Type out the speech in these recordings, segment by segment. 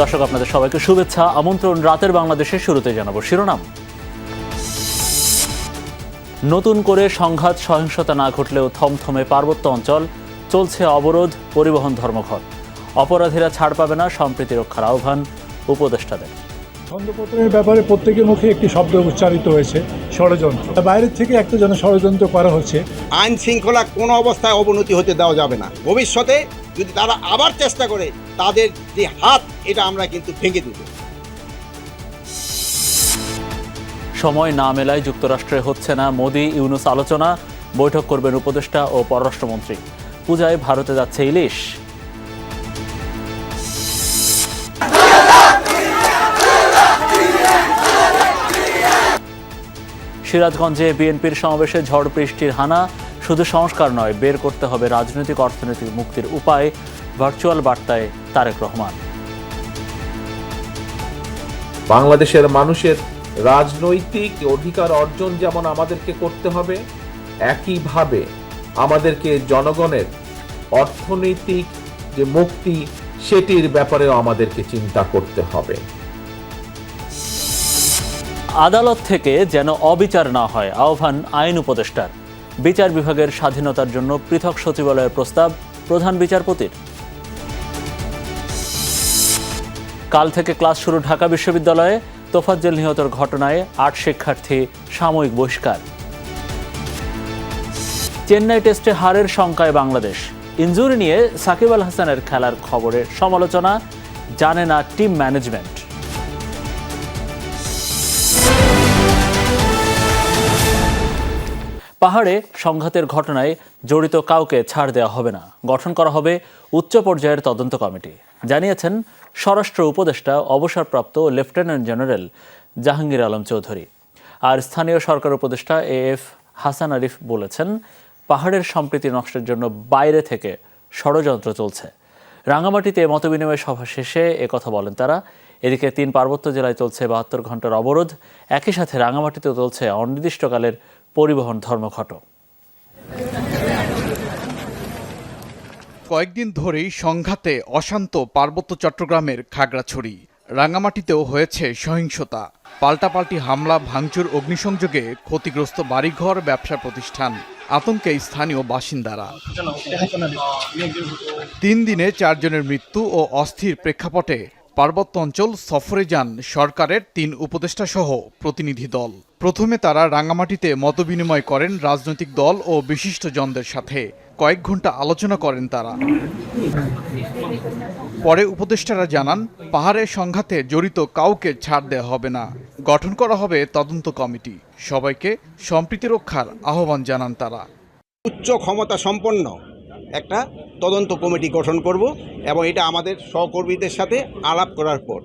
দর্শক, আপনাদের সবাইকে শুভেচ্ছা, আমন্ত্রণ। রাতের বাংলাদেশের শুরুতে জানাবো শিরোনাম। নতুন করে সংঘাত সহিংসতা না ঘটলেও থমথমে পার্বত্য অঞ্চল, চলছে অবরোধ, পরিবহন ধর্মঘট। অপরাধীরা ছাড় পাবে না, সম্প্রীতি রক্ষার আহ্বান উপদেষ্টাদের। ছন্দপতনের ব্যাপারে প্রত্যেকের মুখে একটি শব্দ উচ্চারিত হয়েছে, ষড়যন্ত্র। বাইরের থেকে একটা যেন ষড়যন্ত্র করা হচ্ছে। আইন শৃঙ্খলা কোনো অবস্থায় অবনতি হতে দেওয়া যাবে না। ভবিষ্যতে যদি তারা আবার চেষ্টা করে, তাদের যে হাত, এটা আমরা কিন্তু ভেঙে দেব। সময় না মেলায় যুক্তরাষ্ট্রে হচ্ছে না মোদি ইউনূস আলোচনা, বৈঠক করবেন উপদেষ্টা ও পররাষ্ট্রমন্ত্রী। পূজায় ভারতে যাচ্ছে ইলিশ। সিরাজগঞ্জে বিএনপির সমাবেশে ঝড় বৃষ্টির হানা, শুধু সংস্কার নয়, বের করতে হবে রাজনৈতিক অর্থনৈতিক মুক্তির উপায়। ভার্চুয়াল বার্তায় তারেক রহমান। বাংলাদেশের মানুষের রাজনৈতিক অধিকার অর্জন যেমন আমাদেরকে করতে হবে, একইভাবে আমাদেরকে জনগণের অর্থনৈতিক যে মুক্তি, সেটির ব্যাপারেও আমাদেরকে চিন্তা করতে হবে। আদালত থেকে যেন অবিচার না হয়, আহ্বান আইন উপদেষ্টার। বিচার বিভাগের স্বাধীনতার জন্য পৃথক সচিবালয়ের প্রস্তাব প্রধান বিচারপতির। কাল থেকে ক্লাস শুরু ঢাকা বিশ্ববিদ্যালয়ে, তোফাজ্জল নিহতের ঘটনায় ৮ শিক্ষার্থী সাময়িক বহিষ্কার। চেন্নাই টেস্টে হারের শঙ্কায় বাংলাদেশ। ইনজুরি নিয়ে সাকিব আল হাসানের খেলার খবরের সমালোচনা, জানে না টিম ম্যানেজমেন্ট। পাহাড়ে সংঘাতের ঘটনায় জড়িত কাউকে ছাড় দেওয়া হবে না, গঠন করা হবে উচ্চ পর্যায়ের তদন্ত কমিটি, জানিয়েছেন স্বরাষ্ট্র উপদেষ্টা অবসরপ্রাপ্ত লেফটেন্যান্ট জেনারেল জাহাঙ্গীর আলম চৌধুরী। আর স্থানীয় সরকার উপদেষ্টা এএফ হাসান আরিফ বলেছেন, পাহাড়ের সম্প্রীতি নষ্টের জন্য বাইরে থেকে ষড়যন্ত্র চলছে। রাঙামাটিতে মতবিনিময় সভা শেষে একথা বলেন তারা। এদিকে 3 পার্বত্য জেলায় চলছে 72 ঘন্টার অবরোধ। একই সাথে রাঙামাটিতেও চলছে অনির্দিষ্টকালের পরিবহন ধর্মঘট। কয়েকদিন ধরেই সংঘাতে অশান্ত পার্বত্য চট্টগ্রামের খাগড়াছড়ি। রাঙামাটিতেও হয়েছে সহিংসতা, পাল্টাপাল্টি হামলা, ভাঙচুর, অগ্নিসংযোগে ক্ষতিগ্রস্ত বাড়িঘর, ব্যবসা প্রতিষ্ঠান, আতঙ্কে স্থানীয় বাসিন্দারা। 3 দিনে 4 জনের মৃত্যু ও অস্থির প্রেক্ষাপটে পার্বত্য অঞ্চল সফরে যান সরকারের 3 উপদেষ্টা সহ প্রতিনিধি দল। প্রথমে তারা রাঙামাটিতে মতবিনিময় করেন রাজনৈতিক দল ও বিশিষ্টজনদের সাথে। কয়েক ঘন্টা আলোচনা করেন তারা। পরে উপদেষ্টারা জানান, পাহাড়ের সংঘাতে জড়িত কাউকে ছাড় দেওয়া হবে না, গঠন করা হবে তদন্ত কমিটি। সবাইকে সম্প্রীতি রক্ষার আহ্বান জানান তারা। উচ্চ ক্ষমতা সম্পন্ন একটা তদন্ত কমিটি গঠন করব, এবং এটা আমাদের সহকর্মীদের সাথে আলাপ করার পর।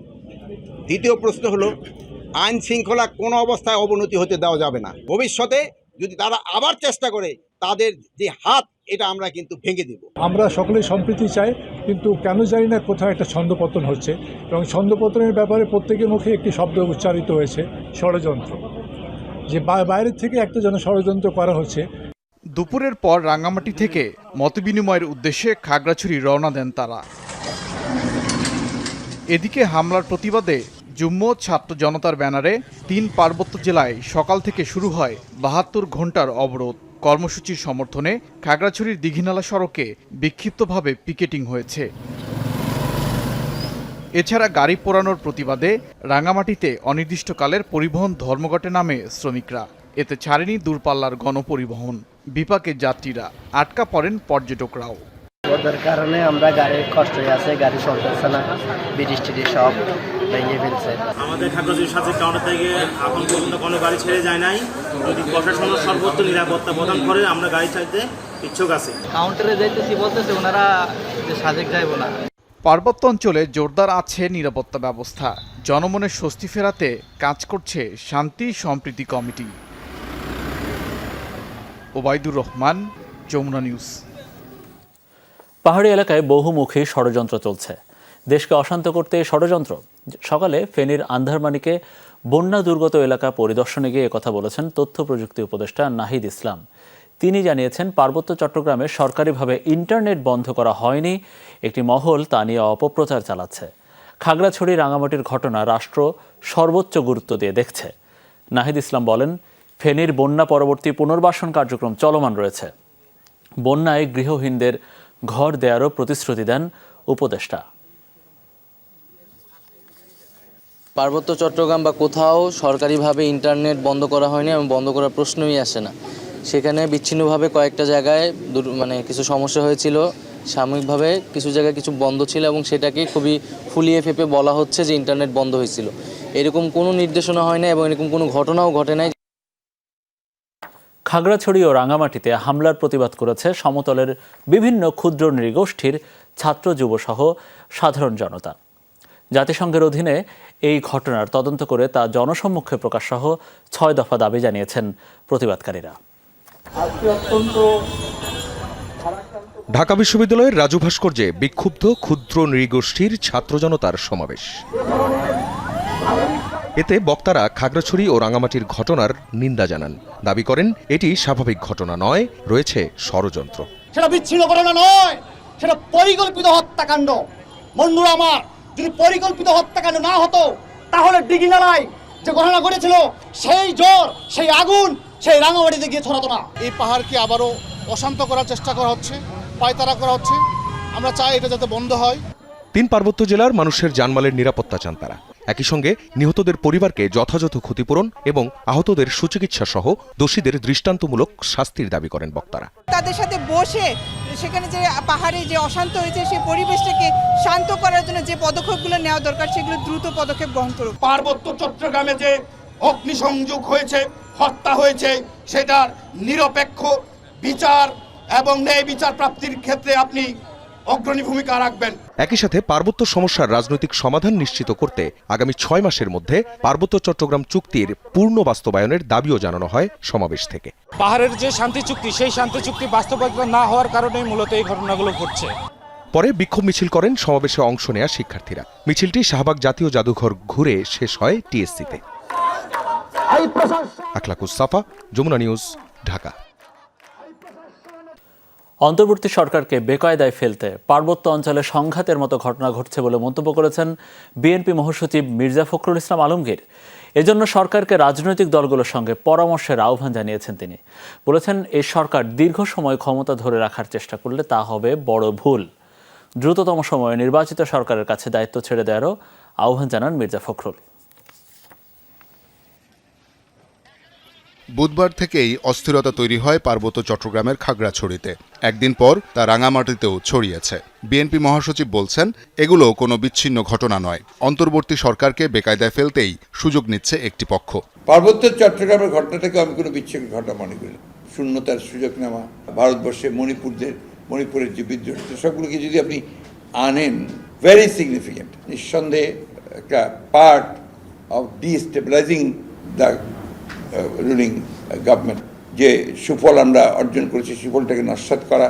দ্বিতীয় প্রশ্ন হলো, আইন শৃঙ্খলা কোনো অবস্থায় অবনতি হতে দেওয়া যাবে না। ভবিষ্যতে যদি তারা আবার চেষ্টা করে, তাদের যে হাত, এটা আমরা কিন্তু ভেঙে দেব। আমরা সকলেই সম্প্রীতি চাই, কিন্তু কেন জানি না কোথাও একটা ছন্দপতন হচ্ছে, এবং ছন্দপতনের ব্যাপারে প্রত্যেকের মুখে একটি শব্দ উচ্চারিত হয়েছে, ষড়যন্ত্র। যে বাইরের থেকে একটা যেন ষড়যন্ত্র করা হচ্ছে। দুপুরের পর রাঙামাটি থেকে মতবিনিময়ের উদ্দেশ্যে খাগড়াছড়ি রওনা দেন তারা। এদিকে হামলার প্রতিবাদে যুম্ম ছাত্র জনতার ব্যানারে 3 পার্বত্য জেলায় সকাল থেকে শুরু হয় 72 ঘন্টার অবরোধ। কর্মসূচির সমর্থনে খাগড়াছড়ির দীঘিনালা সড়কে বিক্ষিপ্তভাবে পিকেটিং হয়েছে। এছাড়া গাড়ি পোড়ানোর প্রতিবাদে রাঙামাটিতে অনির্দিষ্টকালের পরিবহন ধর্মঘটে নামে শ্রমিকরা। এতে ছাড়েনি দূরপাল্লার গণপরিবহন, বিপাকে যাত্রীরা, আটকা পড়েন পর্যটকরাও। ওদের কারণে আমরা গাড়ির কষ্ট হয়ে আছে, গাড়ি চলতেছে না, বৃষ্টি সব ভেঙে ফেলছে। আমাদের খাগড়াছড়ি সাথে কাউন্টার থেকে এখন পর্যন্ত কোনো গাড়ি ছেড়ে যায় নাই। যদি প্রশাসনের সর্বোচ্চ নিরাপত্তা প্রদান করে, আমরা গাড়ি চাইতে ইচ্ছুক আছি। কাউন্টারে যাইতেছি বলতেছে ওনারা যে সাজেক যাইব না। পার্বত্য অঞ্চলে জোরদার আছে নিরাপত্তা ব্যবস্থা। জনমনের স্বস্তি ফেরাতে কাজ করছে শান্তি সম্প্রীতি কমিটি। ওবায়দুর রহমান, যমুনা নিউজ। পাহাড়ি এলাকায় বহুমুখী ষড়যন্ত্র চলছে, দেশকে অশান্ত করতে ষড়যন্ত্র। সকালে ফেনীর আন্ধারমানিকে বন্যা দুর্গত এলাকা পরিদর্শনে গিয়ে একথা বলেছেন তথ্য প্রযুক্তি উপদেষ্টা নাহিদ ইসলাম। তিনি জানিয়েছেন, পার্বত্য চট্টগ্রামে সরকারিভাবে ইন্টারনেট বন্ধ করা হয়নি, একটি মহল তা নিয়ে অপপ্রচার চালাচ্ছে। খাগড়াছড়ি রাঙামাটির ঘটনা রাষ্ট্র সর্বোচ্চ গুরুত্ব দিয়ে দেখছে। নাহিদ ইসলাম বলেন, ফেনীর বন্যা পরবর্তী পুনর্বাসন কার্যক্রম চলমান রয়েছে। বন্যায় গৃহহীনদের ঘর দেয়ারও প্রতিশ্রুতি দেন উপদেষ্টা। পার্বত্য চট্টগ্রাম বা কোথাও সরকারিভাবে ইন্টারনেট বন্ধ করা হয়নি এবং বন্ধ করার প্রশ্নই আসে না। সেখানে বিচ্ছিন্নভাবে কয়েকটা জায়গায় কিছু সমস্যা হয়েছিল, সাময়িকভাবে কিছু জায়গায় কিছু বন্ধ ছিল এবং সেটাকে খুবই ফুলিয়ে ফেপে বলা হচ্ছে যে ইন্টারনেট বন্ধ হয়েছিল। এরকম কোনো নির্দেশনা হয় না এবং এরকম কোনো ঘটনাও ঘটে নাই। খাগড়াছড়ি ও রাঙামাটিতে হামলার প্রতিবাদ করেছে সমতলের বিভিন্ন ক্ষুদ্র নৃগোষ্ঠীর ছাত্র যুবসহ সাধারণ জনতা। জাতিসংঘের অধীনে এই ঘটনার তদন্ত করে তা জনসম্মুখে প্রকাশ সহ ৬ দফা দাবি জানিয়েছেন প্রতিবাদকারীরা। ঢাকা বিশ্ববিদ্যালয়ের রাজু ভাস্কর্যে বিক্ষুব্ধ ক্ষুদ্র নৃগোষ্ঠীর ছাত্র জনতার সমাবেশ। এতে বক্তারা খাগড়াছড়ি ও রাঙামাটির ঘটনার নিন্দা জানান। দাবি করেন এটি স্বাভাবিক ঘটনা নয়, রয়েছে ষড়যন্ত্র। সেটা বিচ্ছিন্ন ঘটনা নয়, সেটা পরিকল্পিত হত্যাকাণ্ড। বন্ধুরা আমার, যদি পরিকল্পিত হত্যাকাণ্ড না হতো তাহলে দিঘিনালায় যে ঘটনা ঘটেছিল সেই জ্বর, সেই আগুন, সেই রাঙামাটিতে গিয়ে ছড়াতো না। এই পাহাড়কে আবারও অশান্ত করার চেষ্টা করা হচ্ছে, পায়তারা করা হচ্ছে। আমরা চাই এটা যাতে বন্ধ হয়। ৩ পার্বত্য জেলার মানুষের জানমালের নিরাপত্তা চান তারা। একই সঙ্গে নিহতদের পরিবারকে যথাযথ ক্ষতিপূরণ এবং আহতদের সুচিকিৎসা সহ দোষীদের দৃষ্টান্তমূলক শাস্তির দাবি করেন বক্তারা। তাদের সাথে বসে সেখানে যে পাহাড়ে যে অশান্ত হয়েছে সেই পরিবেশটাকে শান্ত করার জন্য যে পদক্ষেপগুলো নেওয়া দরকার সেগুলো দ্রুত পদক্ষেপ গ্রহণ করুক। পার্বত্য চট্টগ্রামে যে অগ্নিসংযোগ হয়েছে, হত্যা হয়েছে, সেটার নিরপেক্ষ বিচার এবং ন্যায় বিচার প্রাপ্তির ক্ষেত্রে আপনি অগ্রণী ভূমিকা রাখবেন। একই সাথে পার্বত্য সমস্যার রাজনৈতিক সমাধান নিশ্চিত করতে আগামী ৬ মাসের মধ্যে পার্বত্য চট্টগ্রাম চুক্তির পূর্ণ বাস্তবায়নের দাবিও জানানো হয় সমাবেশ থেকে। পাহাড়ের যে শান্তি চুক্তি, সেই শান্তি চুক্তি বাস্তবায়িত না হওয়ার কারণেই মূলত এই ঘটনাগুলো ঘটছে। পরে বিক্ষোভ মিছিল করেন সমাবেশে অংশ নেয়া শিক্ষার্থীরা। মিছিলটি শাহবাগ জাতীয় জাদুঘর ঘুরে শেষ হয় টিএসসিতে। আখলাকুস সাফা, যমুনা নিউজ, ঢাকা। অন্তর্বর্তী সরকারকে বেকায়দায় ফেলতে পার্বত্য অঞ্চলে সংঘাতের মতো ঘটনা ঘটছে বলে মন্তব্য করেছেন বিএনপি মহাসচিব মির্জা ফখরুল ইসলাম আলমগীর। এজন্য সরকারকে রাজনৈতিক দলগুলোর সঙ্গে পরামর্শের আহ্বান জানিয়েছেন তিনি। বলেছেন, এই সরকার দীর্ঘ সময় ক্ষমতা ধরে রাখার চেষ্টা করলে তা হবে বড় ভুল। দ্রুততম সময়ে নির্বাচিত সরকারের কাছে দায়িত্ব ছেড়ে দেওয়ারও আহ্বান জানান মির্জা ফখরুল। বুধবার থেকেই অস্থিরতা তৈরি হয় পার্বত্য চট্টগ্রামের খাগড়াছড়িতে। একদিন পর তা রাঙামাটিতেও ছড়িয়েছে। বিএনপি মহাসচিব বলছেন, এগুলো কোনো বিচ্ছিন্ন ঘটনা নয়। অন্তর্বর্তী সরকারকে বেকায়দায় ফেলতেই সুযোগ নিচ্ছে একটি পক্ষ। পার্বত্য চট্টগ্রামের ঘটনাটাকে আমি কোনো বিচ্ছিন্ন ঘটনা মনে করি। শূন্যতার সুযোগ নেওয়া, ভারতবর্ষে মণিপুরের যে বিদ্রোহ, সবগুলোকে যদি আপনি আনেন, ভেরি সিগনিফিক্যান্ট, নিঃসন্দেহে একটা part of destabilising the ruling government. যে সুফল আমরা অর্জন করেছি, সুফলটাকে নস্যাৎ করা।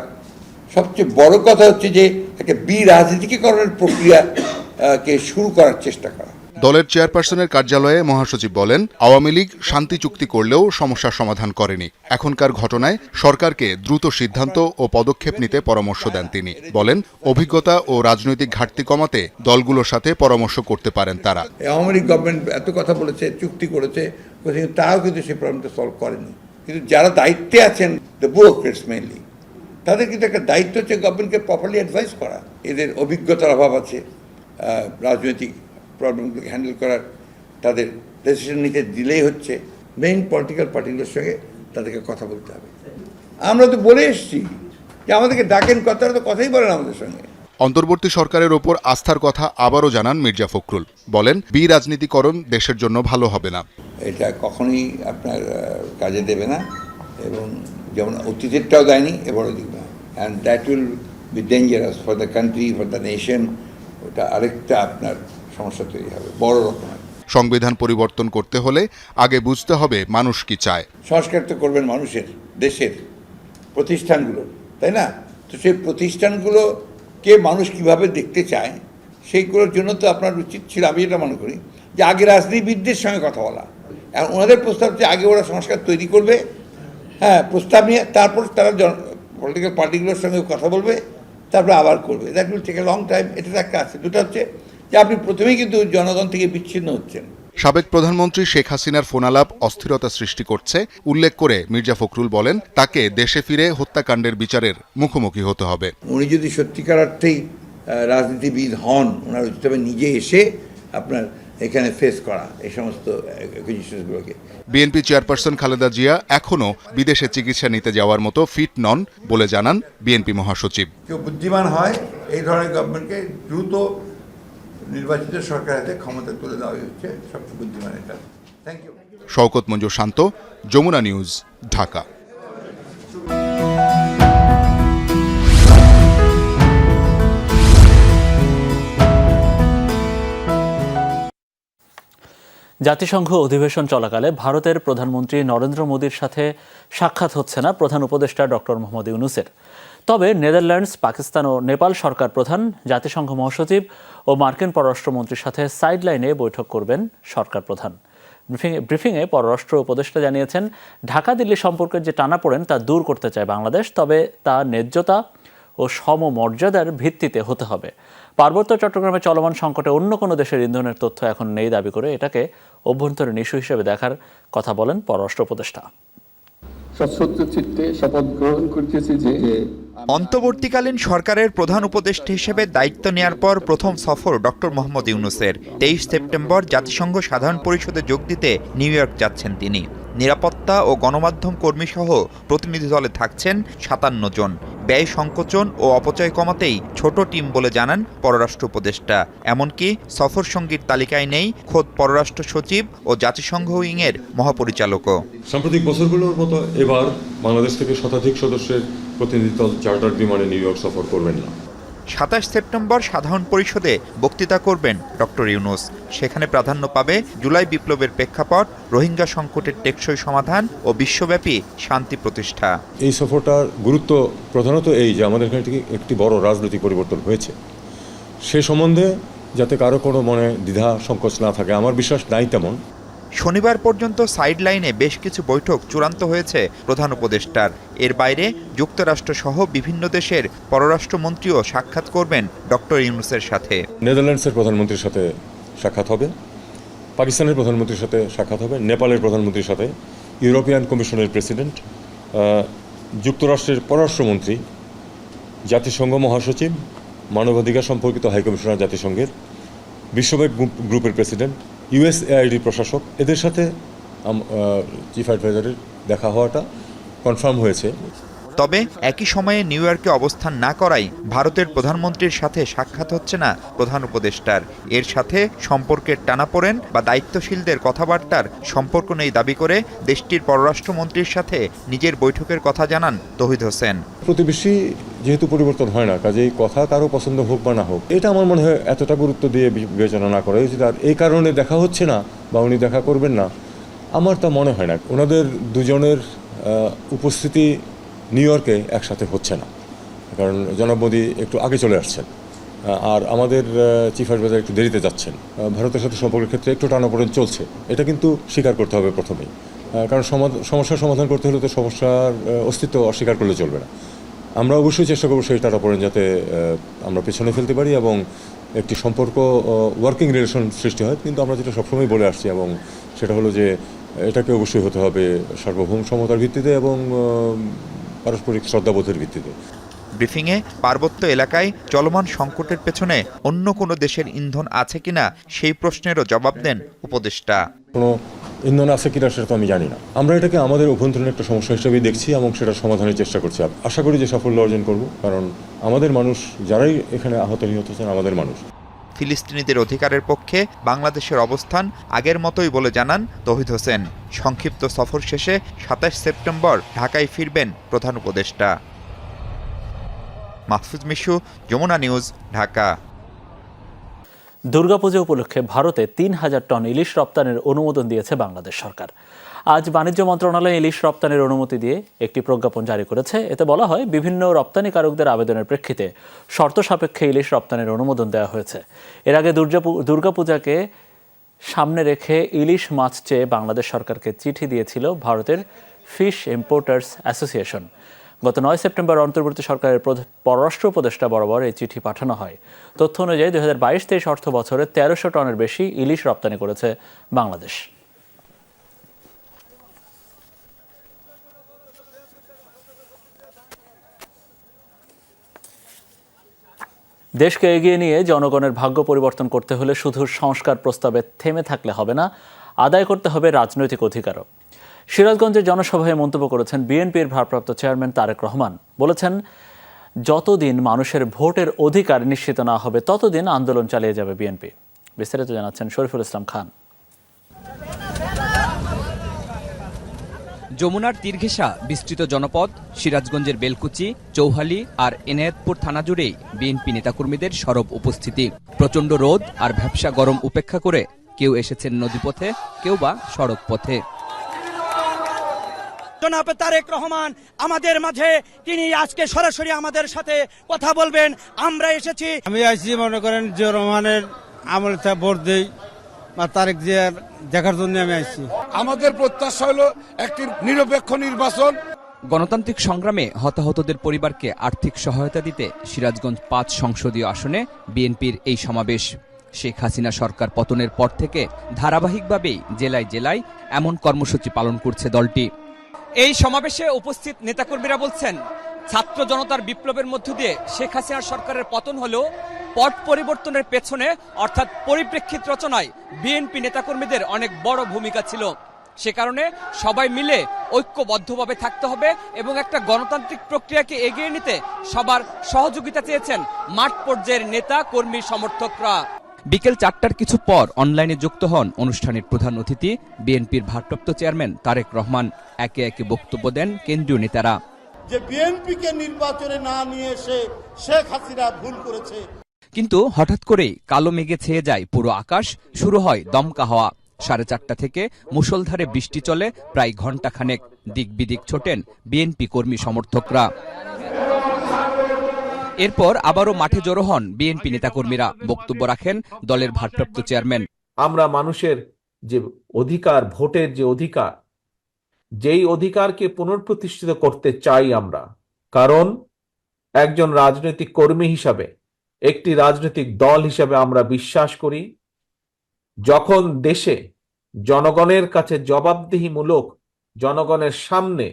সবচেয়ে বড় কথা হচ্ছে যে একটা বিরাজনীতিকরণের প্রক্রিয়াকে শুরু করার চেষ্টা করা। দলের চেয়ারপারসনের কার্যালয়ে মহাসচিব বলেন, আওয়ামী লীগ শান্তি চুক্তি করলেও সমস্যার সমাধান করেনি। এখনকার ঘটনায় সরকারকে দ্রুত সিদ্ধান্ত ও পদক্ষেপ নিতে পরামর্শ দেন তিনি। বলেন, অভিজ্ঞতা ও রাজনৈতিক ঘাটতি কমাতে দলগুলোর সাথে পরামর্শ করতে পারেন তারা। আওয়ামী লীগ গভর্নমেন্ট এত কথা বলেছে, চুক্তি করেছে, কিন্তু তারাও কিন্তু সেই প্রবলেমটা সলভ করেনি। কিন্তু যারা দায়িত্বে আছেন, দ্য ব্যুরোক্রেটস মেইনলি, তাদের কিন্তু একটা দায়িত্ব হচ্ছে গভর্নমেন্টকে প্রপারলি অ্যাডভাইস করা। এদের অভিজ্ঞতার অভাব আছে রাজনৈতিক প্রবলেমগুলোকে হ্যান্ডেল করার। তাদের ডিসিশন নিতে দিলেই হচ্ছে। মেইন পলিটিক্যাল পার্টিগুলোর সঙ্গে তাদেরকে কথা বলতে হবে। আমরা তো বলে এসেছি যে আমাদেরকে ডাকেন, কথাটা তো কথাই বলেন আমাদের সঙ্গে। অন্তর্বর্তী সরকারের ওপর আস্থার কথা আবারও জানান মির্জা ফখরুল। বলেন, বিরাজনীতিকরণ দেশের জন্য ভালো হবে না। এটা কখনোই আপনার কাজে দেবে না, এবং যেমন অতীতেরটাও দেয়নি, এবারও দিবে না। And that will be dangerous for the country, for the nation. ওটা আরেকটা আপনার সমস্যা তৈরি হবে বড় রকমের। সংবিধান পরিবর্তন করতে হলে আগে বুঝতে হবে মানুষ কি চায়। সংস্কার তো করবেন মানুষের, দেশের প্রতিষ্ঠানগুলো, তাই না? তো সেই প্রতিষ্ঠানগুলোকে মানুষ কিভাবে দেখতে চায়, সেইগুলোর জন্য তো আপনার উচিত ছিল, আমি যেটা মনে করি, যে আগে রাজনীতিবিদদের সঙ্গে কথা বলা। এখন ওনাদের প্রস্তাব যে আগে ওরা সংস্কার তৈরি করবে, হ্যাঁ, প্রস্তাব নিয়ে তারপর তারা পলিটিক্যাল পার্টিগুলোর সঙ্গে কথা বলবে, তারপরে আবার করবে। That will take a long time. এটা একটা আছে। দুটো হচ্ছে যে আপনি প্রথমেই কিন্তু জনগণ থেকে বিচ্ছিন্ন হচ্ছেন। সাবেক প্রধানমন্ত্রী শেখ হাসিনার ফোনালাপ অস্থিরতা সৃষ্টি করছে উল্লেখ করে মির্জা ফখরুল বলেন, তাকে দেশে ফিরে হত্যাকাণ্ডের বিচারের মুখোমুখি হতে হবে। উনি যদি সত্যিকার অর্থেই রাজনীতিবিদ হন, ওনার উচিত হবে নিজে এসে আপনার এখানে ফেস করা এই সমস্ত জিনিসগুলোকে। বিএনপি চেয়ারপারসন খালেদা জিয়া এখনও বিদেশে চিকিৎসা নিতে যাওয়ার মতো ফিট নন বলে জানান বিএনপি মহাসচিব। কেউ বুদ্ধিমান হয় এই ধরনের গভর্নমেন্টকে দ্রুত নির্বাচিত সরকারের হাতে ক্ষমতা তুলে দেওয়া হচ্ছে সবচেয়ে বুদ্ধিমানের কাজ। Thank you. Shawkat Manzur Shanto, Jamuna news, Dhaka. জাতিসংঘ অধিবেশন চলাকালে ভারতের প্রধানমন্ত্রী নরেন্দ্র মোদীর সাথে সাক্ষাৎ হচ্ছে না প্রধান উপদেষ্টা ডক্টর মোহাম্মদ ইউনূসের। তবে নেদারল্যান্ডস, পাকিস্তান ও নেপাল সরকার প্রধান, জাতিসংঘ মহাসচিব ও মার্কিন পররাষ্ট্রমন্ত্রীর সাথে সাইডলাইনে বৈঠক করবেন সরকার প্রধান। ব্রিফিংয়ে পররাষ্ট্র উপদেষ্টা জানিয়েছেন, ঢাকা দিল্লি সম্পর্কের যে টানাপোড়েন তা দূর করতে চায় বাংলাদেশ, তবে তা ন্যায্যতা ও সমমর্যাদার ভিত্তিতে হতে হবে। পার্বত্য চট্টগ্রামে চলমান সংকটে অন্য কোনো দেশের ইন্ধনের তথ্য এখন নেই দাবি করে এটাকে অভ্যন্তরীণ ইস্যু হিসেবে দেখার কথা বলেন পররাষ্ট্র উপদেষ্টা। অন্তর্বর্তীকালীন সরকারের প্রধান উপদেষ্টা হিসেবে দায়িত্ব নেয়ার পর প্রথম সফর ডক্টর মোহাম্মদ ইউনূসের। 23 সেপ্টেম্বর জাতিসংঘ সাধারণ পরিষদে যোগ দিতে নিউ ইয়র্ক যাচ্ছেন তিনি। নিরাপত্তা ও গণমাধ্যম কর্মী সহ প্রতিনিধি দলে থাকছেন 57 জন। ব্যয় সংকোচন ও অপচয় কমাতেই ছোট টিম বলে জানান পররাষ্ট্র উপদেষ্টা। এমনকি সফর সঙ্গীর তালিকায় নেই খোদ পররাষ্ট্র সচিব ও জাতিসংঘ উইংয়ের মহাপরিচালকও। সাম্প্রতিক বছরগুলোর মতো এবার বাংলাদেশ থেকে শতাধিক সদস্যের প্রতিনিধি দল চার্টার বিমানে নিউ ইয়র্ক সফর করবেন না। 27 সেপ্টেম্বর সাধারণ পরিষদে বক্তৃতা করবেন ডক্টর ইউনূস। সেখানে প্রাধান্য পাবে জুলাই বিপ্লবের প্রেক্ষাপট, রোহিঙ্গা সংকটের টেকসই সমাধান ও বিশ্বব্যাপী শান্তি প্রতিষ্ঠা। এই সফরটার গুরুত্ব প্রধানত এই যে আমাদের এখানে একটি বড় রাজনৈতিক পরিবর্তন হয়েছে, সে সম্বন্ধে যাতে কারো কোনো মনে দ্বিধা সংকোচ না থাকে, আমার বিশ্বাস নাই তেমন। শনিবার পর্যন্ত সাইডলাইনে বেশ কিছু বৈঠক চূড়ান্ত হয়েছে প্রধান উপদেষ্টার। এর বাইরে যুক্তরাষ্ট্রসহ বিভিন্ন দেশের পররাষ্ট্রমন্ত্রীও সাক্ষাৎ করবেন ডক্টর ইউনূসের সাথে। নেদারল্যান্ডসের প্রধানমন্ত্রীর সাথে সাক্ষাৎ হবে, পাকিস্তানের প্রধানমন্ত্রীর সাথে সাক্ষাৎ হবে, নেপালের প্রধানমন্ত্রীর সাথে, ইউরোপিয়ান কমিশনের প্রেসিডেন্ট, যুক্তরাষ্ট্রের পররাষ্ট্রমন্ত্রী, জাতিসংঘ মহাসচিব, মানবাধিকার সম্পর্কিত হাইকমিশনার জাতিসংঘের, বিশ্বব্যাংক গ্রুপের প্রেসিডেন্ট, USAID প্রশাসক, এদের সাথে চিফ অ্যাডভাইজারের দেখা হওয়াটা কনফার্ম হয়েছে। তবে একই সময়ে নিউ ইয়র্কে অবস্থান না করাই ভারতের প্রধানমন্ত্রীর সাথে সাক্ষাৎ হচ্ছে না প্রধান উপদেষ্টার। এর সাথে সম্পর্কের টানাপোড়েন বা দায়িত্বশীলদের কথাবার্তার সম্পর্ক নেই দাবি করে দেশটির পররাষ্ট্রমন্ত্রীর সাথে নিজের বৈঠকের কথা জানান তৌহিদ হোসেন। প্রতিবেশী যেহেতু পরিবর্তন হয় না, কাজেই কথা কারো পছন্দ হোক বা না হোক, এটা আমার মনে হয় এতটা গুরুত্ব দিয়ে বিবেচনা না করা উচিত। আর এই কারণে দেখা হচ্ছে না বা উনি দেখা করবেন না, আমার তা মনে হয় না। ওনাদের দুজনের উপস্থিতি নিউ ইয়র্কে একসাথে হচ্ছে না, কারণ জনাব মোদি একটু আগে চলে আসছেন আর আমাদের চিফ অ্যাডভাইজার একটু দেরিতে যাচ্ছেন। ভারতের সাথে সম্পর্কের ক্ষেত্রে একটু টানাপোড়েন চলছে, এটা কিন্তু স্বীকার করতে হবে প্রথমেই, কারণ সমস্যার সমাধান করতে হলে তো সমস্যার অস্তিত্ব অস্বীকার করলে চলবে না। আমরা অবশ্যই চেষ্টা করবো সেই টানাপোড়েন যাতে আমরা পেছনে ফেলতে পারি এবং একটি সম্পর্ক ওয়ার্কিং রিলেশন সৃষ্টি হয়। কিন্তু আমরা যেটা সবসময় বলে আসছি এবং সেটা হলো যে এটাকে অবশ্যই হতে হবে সার্বভৌম সমতার ভিত্তিতে এবং পারস্পরিক শ্রদ্ধাবোধের ভিত্তিতে। ব্রিফিংয়ে পার্বত্য এলাকায় চলমান সংকটের পেছনে অন্য কোনো দেশের ইন্ধন আছে কিনা সেই প্রশ্নেরও জবাব দেন উপদেষ্টা। কোনো ইন্ধন আছে কিনা সেটা তো আমি জানি না। আমরা এটাকে আমাদের অভ্যন্তরীণ একটা সমস্যা হিসেবেই দেখছি এবং সেটা সমাধানের চেষ্টা করছি। আশা করি যে সাফল্য অর্জন করব, কারণ আমাদের মানুষ যারাই এখানে আহত নিহত হচ্ছেন আমাদের মানুষ। ফিলিস্তিনিদের অধিকারের পক্ষে বাংলাদেশের অবস্থান আগের মতোই বলে জানান তৌহিদ হোসেন। সংক্ষিপ্ত সফর শেষে 27 সেপ্টেম্বর ঢাকায় ফিরবেন প্রধান উপদেষ্টা। মাহফুজ মিশু, যমুনা নিউজ, ঢাকা। দুর্গাপূজা উপলক্ষে ভারতে 3000 টন ইলিশ রপ্তানির অনুমোদন দিয়েছে বাংলাদেশ সরকার। আজ বাণিজ্য মন্ত্রণালয় ইলিশ রপ্তানির অনুমতি দিয়ে একটি প্রজ্ঞাপন জারি করেছে। এতে বলা হয়, বিভিন্ন রপ্তানিকারকদের আবেদনের প্রেক্ষিতে শর্ত সাপেক্ষে ইলিশ রপ্তানির অনুমোদন দেওয়া হয়েছে। এর আগে দুর্গাপূজাকে সামনে রেখে ইলিশ মাছ চেয়ে বাংলাদেশ সরকারকে চিঠি দিয়েছিল ভারতের ফিশ ইম্পোর্টার্স অ্যাসোসিয়েশন। গত 9 সেপ্টেম্বর অন্তর্বর্তী সরকারের পররাষ্ট্র উপদেষ্টা বরাবর এই চিঠি পাঠানো হয়। তথ্য অনুযায়ী 2022-23 অর্থ বছরে 1300 টনের বেশি ইলিশ রপ্তানি করেছে বাংলাদেশ। দেশকে এগিয়ে নিয়ে জনগণের ভাগ্য পরিবর্তন করতে হলে শুধু সংস্কার প্রস্তাবে থেমে থাকলে হবে না, আদায় করতে হবে রাজনৈতিক অধিকারও। সিরাজগঞ্জের জনসভায় মন্তব্য করেছেন বিএনপির ভারপ্রাপ্ত চেয়ারম্যান তারেক রহমান। বলেছেন, যতদিন মানুষের ভোটের অধিকার নিশ্চিত না হবে ততদিন আন্দোলন চালিয়ে যাবে বিএনপি। বিস্তারিত জানাচ্ছেন শরীফুল ইসলাম খান। যমুনার তীরঘেঁষা বিস্তৃত জনপদ সিরাজগঞ্জের বেলকুচি, চৌহালি আর এনায়েতপুর থানা জুড়েই বিএনপি নেতাকর্মীদের সরব উপস্থিতি। প্রচণ্ড রোদ আর ভ্যাপসা গরম উপেক্ষা করে কেউ এসেছেন নদীপথে, কেউ বা সড়ক পথে। জনাব তারেক রহমান আমাদের মাঝে, তিনি আজকে সরাসরি আমাদের সাথে কথা বলবেন। আমরা এসেছি, আমি আইসি মনে করেন জিয়া রহমানের আমলটা ভোট দেই বা তারেক জিয়ার দেখার জন্য আমি আইসি। আমাদের প্রত্যাশা হলো একটি নিরপেক্ষ নির্বাচন। গণতান্ত্রিক সংগ্রামে হতাহতদের পরিবারকে আর্থিক সহায়তা দিতে সিরাজগঞ্জ 5 সংসদীয় আসনে বিএনপির এই সমাবেশ। শেখ হাসিনা সরকার পতনের পর থেকে ধারাবাহিকভাবেই জেলায় জেলায় এমন কর্মসূচি পালন করছে দলটি। এই সমাবেশে উপস্থিত নেতাকর্মীরা বলছেন, ছাত্র জনতার বিপ্লবের মধ্য দিয়ে শেখ হাসিনার সরকারের পতন হলেও পট পরিবর্তনের পেছনে অর্থাৎ পরিপ্রেক্ষিত রচনায় বিএনপি নেতাকর্মীদের অনেক বড় ভূমিকা ছিল। সে কারণে সবাই মিলে ঐক্যবদ্ধভাবে থাকতে হবে এবং একটা গণতান্ত্রিক প্রক্রিয়াকে এগিয়ে নিতে সবার সহযোগিতা চেয়েছেন মাঠ পর্যায়ের নেতা কর্মী সমর্থকরা। বিকেল 4টার কিছু পর অনলাইনে যুক্ত হন অনুষ্ঠানের প্রধান অতিথি বিএনপির ভারপ্রাপ্ত চেয়ারম্যান তারেক রহমান। একে একে বক্তব্য দেন কেন্দ্রীয় নেতারা। যে বিএনপিকে নির্বাচনে না নিয়ে এসে শেখ হাসিনা ভুল করেছে। কিন্তু হঠাৎ করেই কালো মেঘে ছেয়ে যায় পুরো আকাশ, শুরু হয় দমকা হাওয়া। 4:30 থেকে মুষলধারে বৃষ্টি চলে প্রায় ঘণ্টাখানেক। দিক বিদিক ছোটেন বিএনপি কর্মী সমর্থকরা। এরপর আবারও মাঠে জড়ো হন বিএনপি নেতাকর্মীরা। বক্তব্য রাখেন দলের ভারপ্রাপ্ত চেয়ারম্যান। আমরা মানুষের যে অধিকার, ভোটের যে অধিকার, যেই অধিকারকে পুনঃপ্রতিষ্ঠিত করতে চাই আমরা। কারণ একজন রাজনৈতিক কর্মী হিসাবে, একটি রাজনৈতিক দল হিসাবে আমরা বিশ্বাস করি, যখন দেশে জনগণের কাছে জবাবদিহিমূলক, জনগণের সামনে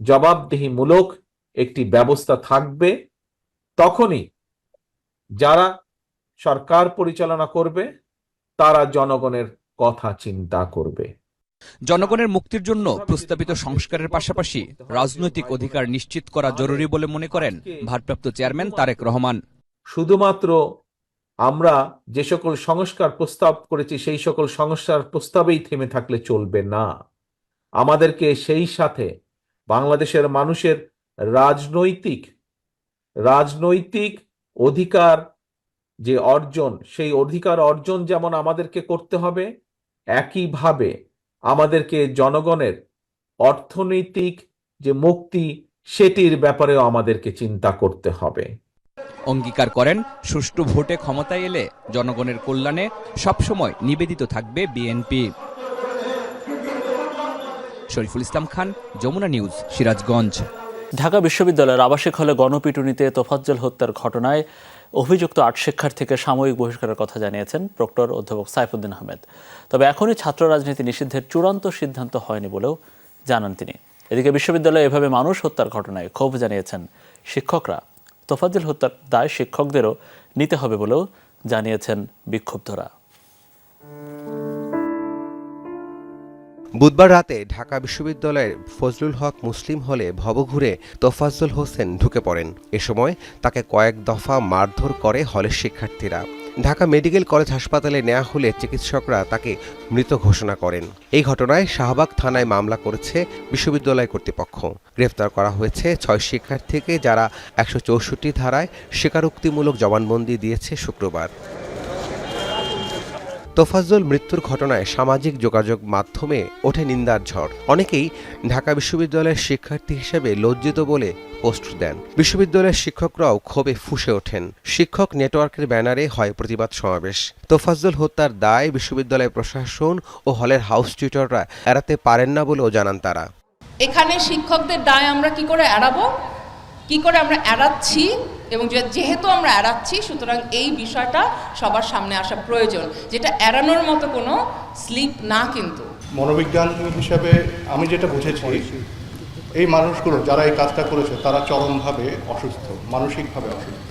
জবাবদিহিমূলক একটি ব্যবস্থা থাকবে, তখনই যারা সরকার পরিচালনা করবে তারা জনগণের কথা চিন্তা করবে। জনগণের মুক্তির জন্য প্রস্তাবিত সংস্কারের পাশাপাশি রাজনৈতিক অধিকার নিশ্চিত করা জরুরি বলে মনে করেন ভারপ্রাপ্ত চেয়ারম্যান তারেক রহমান। শুধুমাত্র আমরা যে সকল সংস্কার প্রস্তাব করেছি সেই সকল সংস্কার প্রস্তাবেই থেমে থাকলে চলবে না। আমাদেরকে সেই সাথে বাংলাদেশের মানুষের রাজনৈতিক অধিকার যে অর্জন, সেই অধিকার অর্জন যেমন আমাদেরকে করতে হবে, একইভাবে আমাদেরকে জনগণের অর্থনৈতিক যে মুক্তি সেটির ব্যাপারেও আমাদেরকে চিন্তা করতে হবে। অঙ্গীকার করেন, সুষ্ঠু ভোটে ক্ষমতায় এলে জনগণের কল্যাণে সবসময় নিবেদিত থাকবে বিএনপি। শরীফুল ইসলাম খান, যমুনা নিউজ, সিরাজগঞ্জ। ঢাকা বিশ্ববিদ্যালয়ের আবাসিক হলে গণপিটুনিতে তোফাজ্জল হত্যার ঘটনায় অভিযুক্ত 8 শিক্ষার্থীকে সাময়িক বহিষ্কারের কথা জানিয়েছেন প্রক্টর অধ্যাপক সাইফুদ্দিন আহমেদ। তবে এখনই ছাত্র রাজনীতি নিষিদ্ধের চূড়ান্ত সিদ্ধান্ত হয়নি বলেও জানান তিনি। এদিকে বিশ্ববিদ্যালয়ে এভাবে মানুষ হত্যার ঘটনায় ক্ষোভ জানিয়েছেন শিক্ষকরা। তোফাজ্জল হত্যার দায় শিক্ষকদেরও নিতে হবে বলেও জানিয়েছেন বিক্ষুব্ধরা। বুধবার রাতে ঢাকা বিশ্ববিদ্যালয়ের ফজলুল হক মুসলিম হলে ভবঘুরে তোফাজ্জল হোসেন ঢুকে পড়েন। এ সময় তাকে কয়েক দফা মারধর করে হলের শিক্ষার্থীরা। ঢাকা মেডিকেল কলেজ হাসপাতালে নেওয়া হলে চিকিৎসকরা তাকে মৃত ঘোষণা করেন। এই ঘটনায় শাহবাগ থানায় মামলা করেছে বিশ্ববিদ্যালয় কর্তৃপক্ষ। গ্রেফতার করা হয়েছে 6 শিক্ষার্থীকে, যারা 164 ধারায় স্বীকারোক্তিমূলক জবানবন্দি দিয়েছে শুক্রবার। তোফাজ্জল মৃত্যুর ঘটনায় সামাজিক যোগাযোগ মাধ্যমে ওঠে নিন্দার ঝড়। অনেকেই ঢাকা বিশ্ববিদ্যালয়ের শিক্ষার্থী হিসেবে লজ্জিত বলে পোস্ট দেন। বিশ্ববিদ্যালয়ের শিক্ষকরাও ক্ষোভে ফুঁসে ওঠেন। শিক্ষক নেটওয়ার্কের ব্যানারে হয় প্রতিবাদ সমাবেশ। তোফাজ্জল হত্যার দায় বিশ্ববিদ্যালয় প্রশাসন ও হলের হাউস টিউটররা এড়াতে পারেন না বলেও জানান তারা। এখানে শিক্ষকদের দায় আমরা কি করে এড়াবো? কি করে আমরা এড়াচ্ছি, এবং যেহেতু আমরা এড়াচ্ছি সুতরাং এই বিষয়টা সবার সামনে আসা প্রয়োজন, যেটা এড়ানোর মতো কোনো স্লিপ না। কিন্তু মনোবিজ্ঞান হিসাবে আমি যেটা বুঝেছি, এই মানুষগুলো যারা এই কাজটা করেছে তারা চরমভাবে অসুস্থ, মানসিকভাবে অসুস্থ।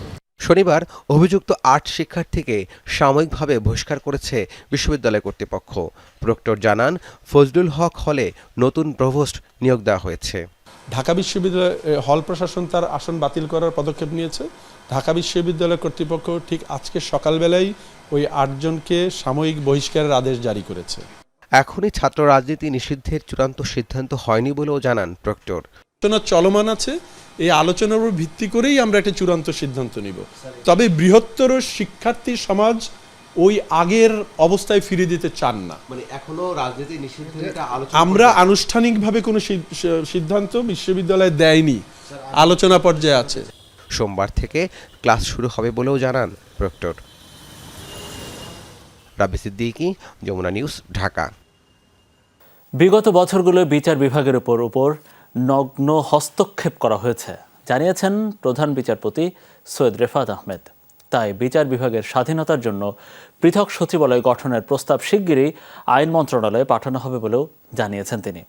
শনিবার অভিযুক্ত ৮ শিক্ষার্থীকে সাময়িকভাবে বহিষ্কার করেছে বিশ্ববিদ্যালয় কর্তৃপক্ষ। প্রক্টর জানান, ফজলুল হক হলে নতুন প্রভোস্ট নিয়োগ দেওয়া হয়েছে। ঢাকা বিশ্ববিদ্যালয় হল প্রশাসন তার আসন বাতিল করার পদক্ষেপ নিয়েছে। ঢাকা বিশ্ববিদ্যালয় কর্তৃপক্ষ ঠিক আজকে সকালবেলায় ওই ৮ জনকে সাময়িক বহিষ্কারের আদেশ জারি করেছে। এখনই ছাত্র রাজনীতি নিষিদ্ধের চূড়ান্ত সিদ্ধান্ত হয়নি বলেও জানান প্রক্টর। আলোচনা চলমান আছে, এই আলোচনার উপর ভিত্তি করেই আমরা একটা চূড়ান্ত সিদ্ধান্ত নিব। তবে বৃহত্তর শিক্ষার্থী সমাজ ওই আগের অবস্থায় ফিরে দিতে চান না। মানে এখনো রাজনীতি নিষিদ্ধের আমরা আনুষ্ঠানিকভাবে কোনো সিদ্ধান্ত বিশ্ববিদ্যালয় দেয়নি, আলোচনা পর্যায়ে আছে। সোমবার থেকে ক্লাস শুরু হবে বলেও জানান প্রক্টর। রাবি সিদ্দিকী, যমুনা নিউজ, ঢাকা। বিগত বছরগুলোয় বিচার বিভাগের উপর নগ্ন হস্তক্ষেপ করা হয়েছে জানিয়েছেন প্রধান বিচারপতি সৈয়দ রেফাত আহমেদ। তাই বিচার বিভাগের স্বাধীনতার জন্য পৃথক সচিবালয় গঠনের প্রস্তাব শিগগিরই আইন মন্ত্রণালয়ে পাঠানো হবে বলেও জানিয়েছেন তিনি।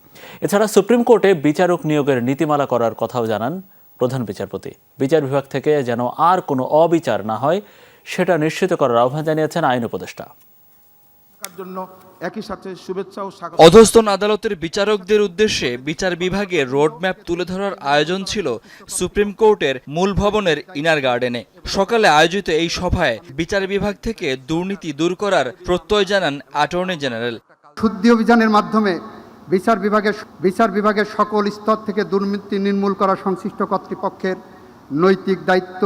এছাড়া সুপ্রিম কোর্টে বিচারক নিয়োগের নীতিমালা করার কথাও জানান প্রধান বিচারপতি। বিচার বিভাগ থেকে যেন আর কোনো অবিচার না হয় সেটা নিশ্চিত করার আহ্বান জানিয়েছেন আইন উপদেষ্টা। অধস্তন আদালতের বিচারকদের উদ্দেশ্যে বিচার বিভাগের রোডম্যাপ তুলে ধরার আয়োজন ছিল সুপ্রিম কোর্টের মূল ভবনের ইনার গার্ডেনে। সকালে আয়োজিত এই সভায় বিচার বিভাগ থেকে দুর্নীতি দূর করার প্রত্যয় জানান অ্যাটর্নি জেনারেল। শুদ্ধি অভিযানের মাধ্যমে বিচার বিভাগের সকল স্তর থেকে দুর্নীতি নির্মূল করা সংশ্লিষ্ট কর্তৃপক্ষের নৈতিক দায়িত্ব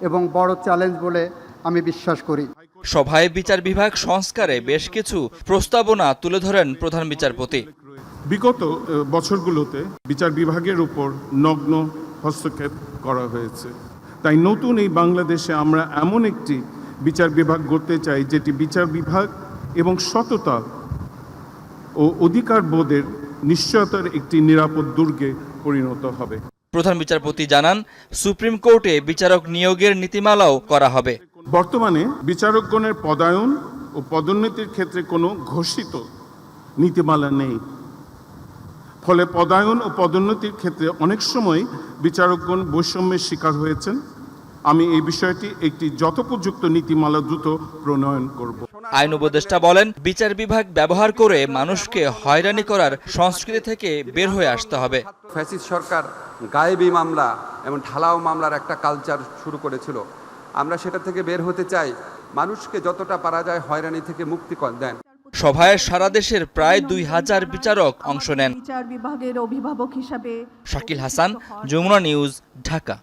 এবং বড় চ্যালেঞ্জ বলে আমি বিশ্বাস করি। সভায় বিচার বিভাগ সংস্কারে বেশ কিছু প্রস্তাবনা তুলে ধরেন প্রধান বিচারপতি। বিগত বছরগুলোতে বিচার বিভাগের উপর নগ্ন হস্তক্ষেপ করা হয়েছে, তাই নতুন এই বাংলাদেশে আমরা এমন একটি বিচার বিভাগ গড়তে চাই যেটি বিচার বিভাগ এবং সততা ও অধিকার বোধের নিশ্চয়তার একটি নিরাপদ দুর্গে পরিণত হবে। প্রধান বিচারপতি জানান, সুপ্রিম কোর্টে বিচারক নিয়োগের নীতিমালাও করা হবে। বর্তমানে বিচারকগণের পদায়ন ও পদোন্নতির ক্ষেত্রে কোনো ঘোষিত নীতিমালা নেই। ফলে পদায়ন ও পদোন্নতির ক্ষেত্রে অনেক সময় বিচারকগণ বৈষম্যের শিকার হয়েছেন। আমি এই বিষয়টি একটি যথোপযুক্ত নীতিমালা দ্রুত প্রণয়ন করব। আইন উপদেষ্টা বলেন, বিচার বিভাগ ব্যবহার করে মানুষকে হয়রানি করার সংস্কৃতি থেকে বের হয়ে আসতে হবে। ফ্যাসিস্ট সরকার গায়েবী মামলা এবং ঢালাও মামলার একটা কালচার শুরু করেছিল। আমরা সেটা থেকে বের হতে চাই, মানুষকে যতটা পারা যায় হয়রানি থেকে মুক্তি দেন। সভায় সারা দেশের প্রায় ২,০০০ বিচারক অংশ নেন। বিচার বিভাগের অভিভাবক হিসাবে শাকিল হাসান, যমুনা নিউজ, ঢাকা।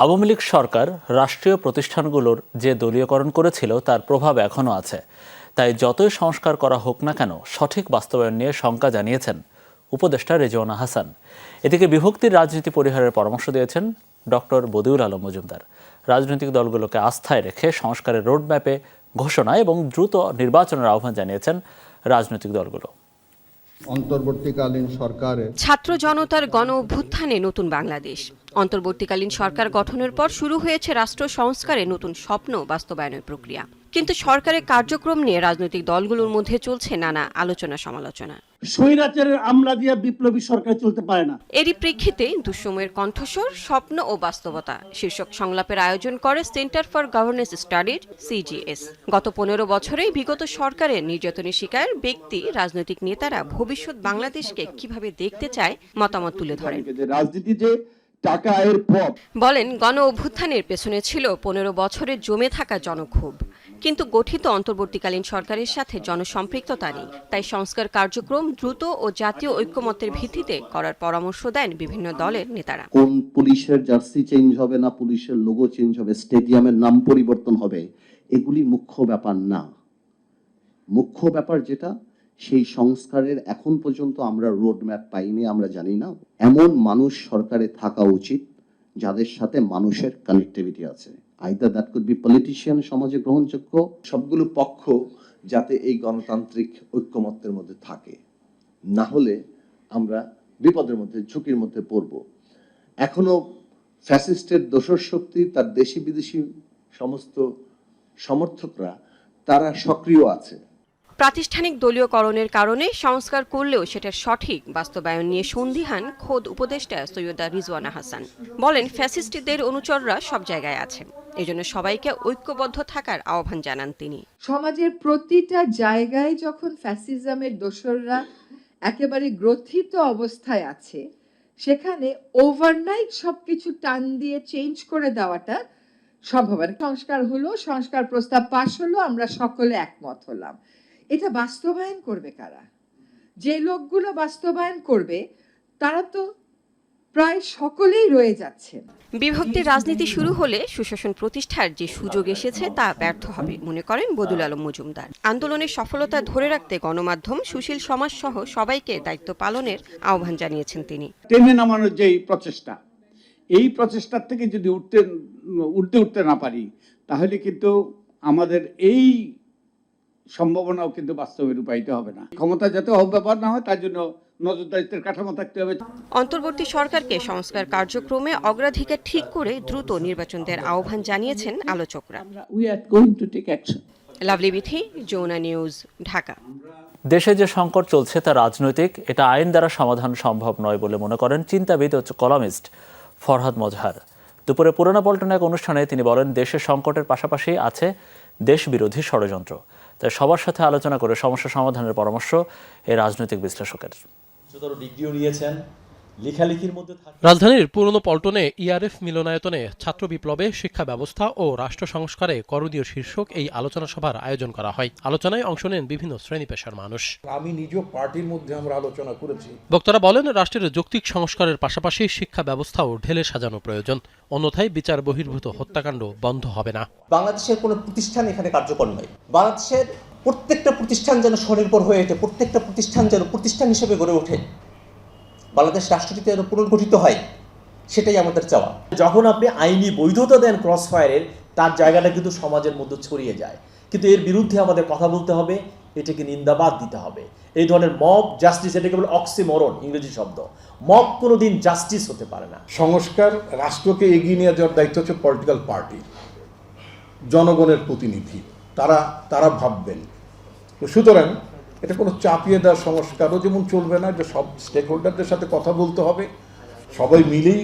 আওয়ামী লীগ সরকার রাষ্ট্রীয় প্রতিষ্ঠানগুলোর যে দলীয়করণ করেছিল তার প্রভাব এখনও আছে। তাই যতই সংস্কার করা হোক না কেন সঠিক বাস্তবায়ন নিয়ে শঙ্কা জানিয়েছেন উপদেষ্টা রেজওয়ানা হাসান। এদিকে বিভক্তির রাজনীতি পরিহারের পরামর্শ দিয়েছেন ডক্টর বদিউল আলম মজুমদার। রাজনৈতিক দলগুলোকে আস্থায় রেখে সংস্কারের রোডম্যাপে ঘোষণা এবং দ্রুত নির্বাচনের আহ্বান জানিয়েছেন রাজনৈতিক দলগুলো। অন্তর্বর্তীকালীন সরকারের ছাত্র জনতার গণ অভ্যুত্থানে নতুন বাংলাদেশ। অন্তর্বর্তীকালীন সরকার গঠনের পর শুরু হয়েছে রাষ্ট্র সংস্কারে নতুন স্বপ্ন বাস্তবায়নের প্রক্রিয়া। কিন্তু সরকারের কার্যক্রম নিয়ে রাজনৈতিক দলগুলোর মধ্যে চলছে নানা আলোচনা সমালোচনা। স্বৈরাচারের আমলা দিয়ে বিপ্লবী সরকার চলতে পারে না। এরই প্রেক্ষিতে দুঃসময়ের কণ্ঠস্বর, স্বপ্ন ও বাস্তবতা শীর্ষক সংলাপের আয়োজন করে সেন্টার ফর গভর্নেন্স স্টাডির CGS। গত 15 বছরে বিগত সরকারের নির্যাতনের শিকার ব্যক্তি, রাজনৈতিক নেতারা ভবিষ্যৎ বাংলাদেশকে কিভাবে দেখতে চায় মতামত তুলে ধরেন। রাজনীতি যে টাকা আয়ের পথ বলেন, গণ অভ্যুত্থানের পেছনে ছিল 15 বছরের জমে থাকা জনক্ষোভ। কিন্তু গঠিত অন্তর্বর্তীকালীন সরকারের সাথে জনসম্পৃক্ততা নেই। তাই সংস্কার কার্যক্রম দ্রুত ও জাতীয় ঐক্যমত্যের ভিত্তিতে করার পরামর্শ দেন বিভিন্ন দলের নেতারা। কোন পুলিশের জার্সি চেঞ্জ হবে না, পুলিশের লোগো চেঞ্জ হবে, স্টেডিয়ামের নাম পরিবর্তন হবে, এগুলি মুখ্য ব্যাপার না। মুখ্য ব্যাপার যেটা, সেই সংস্কারের এখন পর্যন্ত আমরা রোডম্যাপ পাইনি, আমরা জানি না। এমন মানুষ সরকারে থাকা উচিত যাদের সাথে মানুষের কানেক্টিভিটি আছে। Either that could be politician, সমাজে গ্রহণযোগ্য, সবগুলো পক্ষ যাতে এই গণতান্ত্রিক ঐক্যমত্যের মধ্যে থাকে, না হলে আমরা বিপদের মধ্যে, ঝুঁকির মধ্যে পড়ব। এখনো ফ্যাসিস্টের দোসর শক্তি, তার দেশি বিদেশি সমস্ত সমর্থকরা তারা সক্রিয় আছে। প্রাতিষ্ঠানিক দলীয়করণের কারণে সংস্কার করলেও সেটার সঠিক বাস্তবায়ন নিয়ে সন্দিহান খোদ উপদেষ্টা সৈয়দা রিজওয়ানা হাসান। বলেন, ফ্যাসিস্টদের অনুচররা সব জায়গায় আছে, এজন্য সবাইকে ঐক্যবদ্ধ থাকার আহ্বান জানান তিনি। সমাজের প্রতিটা জায়গায় যখন ফ্যাসিজমের দোসররা একেবারে গ্রথিত অবস্থায় আছে, সেখানে ওভারনাইট সবকিছু টান দিয়ে চেঞ্জ করে দেওয়াটা সম্ভব না। সংস্কার হলো, সংস্কার প্রস্তাব পাশ হলো, আমরা সকলে একমত হলাম। এটা বাস্তবায়ন করবে কারা? যে লোকগুলো বাস্তবায়ন করবে তারা তো প্রায় সকলেই রয়ে যাচ্ছে। বিভক্তির রাজনীতি শুরু হলে সুশাসন প্রতিষ্ঠার যে সুযোগ এসেছে তা ব্যর্থ হবে মনে করেন বদুল আলম মজুমদার। আন্দোলনের সফলতা ধরে রাখতে গণমাধ্যম, সুশীল সমাজ সহ সবাইকে দায়িত্ব পালনের আহ্বান জানিয়েছেন তিনি। টেনে নামানোর যে প্রচেষ্টা, এই প্রচেষ্টার থেকে যদি উঠতে না পারি, তাহলে কিন্তু আমাদের এই সম্ভাবনাও কিন্তু বাস্তবে রূপায়িত হবে না। ক্ষমতা যাতে অপব্যবহার না হয় তার জন্য নজরদারিত্বের কাঠামো থাকতে হবে। অন্তর্বর্তী সরকারকে সংস্কার কার্যক্রমে অগ্রাধিকার ঠিক করে দ্রুত নির্বাচন দেওয়ার আহ্বান জানিয়েছেন আলোচকরা। লাভলি বিথি, যমুনা নিউজ, ঢাকা। দেশে যে সংকট চলছে তা রাজনৈতিক, এটা আইন দ্বারা সমাধান সম্ভব নয় বলে মনে করেন চিন্তাবিদ ও কলামিস্ট ফরহাদ মজহার। দুপুরে পুরানা পল্টনে এক অনুষ্ঠানে তিনি বলেন, দেশের সংকটের পাশাপাশি আছে দেশ বিরোধী ষড়যন্ত্র, তাই সবার সাথে আলোচনা করে সমস্যা সমাধানের পরামর্শ এই রাজনৈতিক বিশ্লেষকের। রাজধানীর পুরনো পল্টনে ইআরএফ মিলনায়তনে ছাত্র বিপ্লবে শিক্ষা ব্যবস্থা ও রাষ্ট্র সংস্কারে করণীয় শীর্ষক এই আলোচনা সভার আয়োজন করা হয়। আলোচনায় অংশ নেন বিভিন্ন শ্রেণী পেশার মানুষ। আমি নিজ পার্টির মধ্যে আমরা আলোচনা করেছি। বক্তারা বলেন, রাষ্ট্রের যৌক্তিক সংস্কারের পাশাপাশি শিক্ষা ব্যবস্থাও ঢেলে সাজানো প্রয়োজন, অন্যথায় বিচার বহির্ভূত হত্যাকাণ্ড বন্ধ হবে না। বাংলাদেশের কোনো প্রতিষ্ঠান এখানে কার্যকর নয়। বাংলাদেশের প্রত্যেকটা প্রতিষ্ঠান যেন স্বনির্ভর হয়ে ওঠে, প্রত্যেকটা প্রতিষ্ঠান যেন প্রতিষ্ঠান হিসেবে গড়ে ওঠে, বাংলাদেশ রাষ্ট্রটিতে যেন পুনর্গঠিত হয়, সেটাই আমাদের চাওয়া। যখন আপনি আইনি বৈধতা দেন ক্রস ফায়ারের, তার জায়গাটা কিন্তু সমাজের মধ্যে ছড়িয়ে যায়, কিন্তু এর বিরুদ্ধে আমাদের কথা বলতে হবে, এটাকে নিন্দাবাদ দিতে হবে। এই ধরনের মব জাস্টিস, এটাকে বলে অক্সিমরন, ইংরেজি শব্দ। মব কোনোদিন জাস্টিস হতে পারে না। সংস্কার রাষ্ট্রকে এগিয়ে নিয়ে যাওয়ার দায়িত্ব হচ্ছে পলিটিক্যাল পার্টি, জনগণের প্রতিনিধি, তারা ভাববেন। সুতরাং এটা কোনো চাপিয়ে দেওয়ার সংস্কারও যেমন চলবে না, যে সব স্টেক হোল্ডারদের সাথে কথা বলতে হবে, সবাই মিলেই